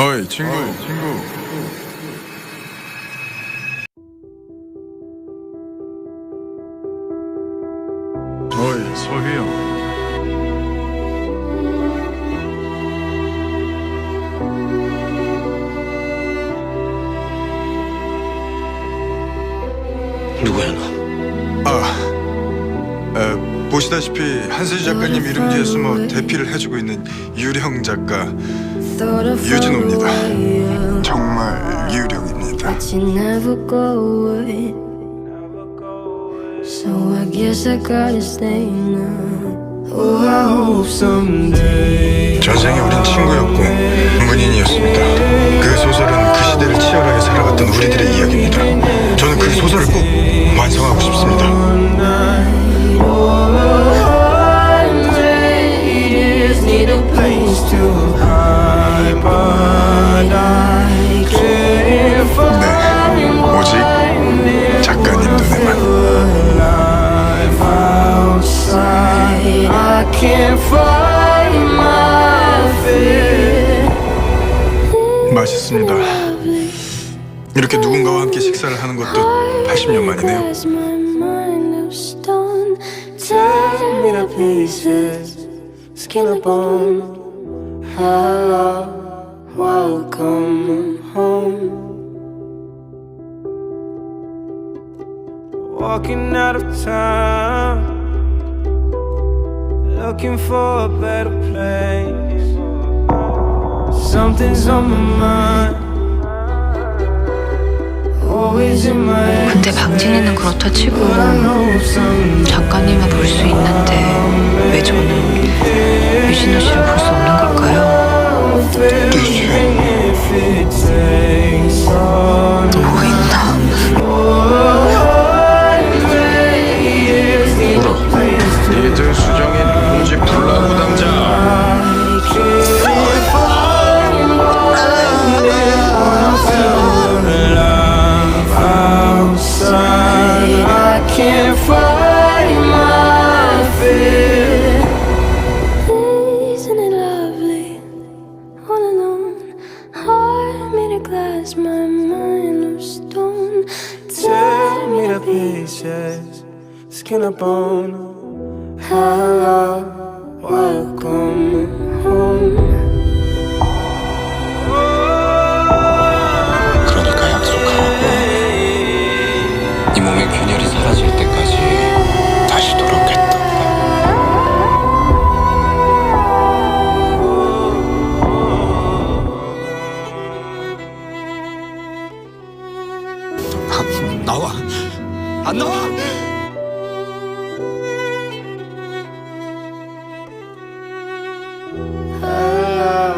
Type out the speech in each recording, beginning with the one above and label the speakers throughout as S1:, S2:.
S1: 어이 친구. 어이 석이 형.
S2: 누구야 너?
S1: 보시다시피 한세주 작가님 이름 뒤에 숨어 대피를 해주고 있는 유령 작가 유진호입니다. 정말 유령입니다. 전생에 우린 친구였고 문인이었습니다. 그 소설은 그 시대를 치열하게 살아갔던 우리들의 이야기입니다. 저는 그 소설을 꼭 완성하고 싶습니다. 네, 오직 작가님 눈에만. 맛있습니다. 이렇게 누군가와 함께 식사를 하는 것도 80년 만이네요.
S3: Skin and bone, hello, welcome home. Walking out of town, looking for a better place. Something's on my mind, always in my head.
S4: 근데 박진희는 그렇다 치고 작가님을 볼 수 있는데 왜 저는 유진호 씨를 볼 수 없는 걸까요? 뭐 있나?
S1: 울어. 니들 수정인 공지 불나고 당자.
S3: My mind of stone, tear me to pieces, skin and bone. Hello, welcome home.
S2: 그러니까 약속하라고. 네 몸의 균열이 사라질 때까지 다시 돌아오겠다. 나와. 안 나와.
S3: Hello,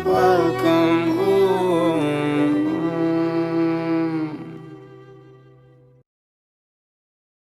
S3: welcome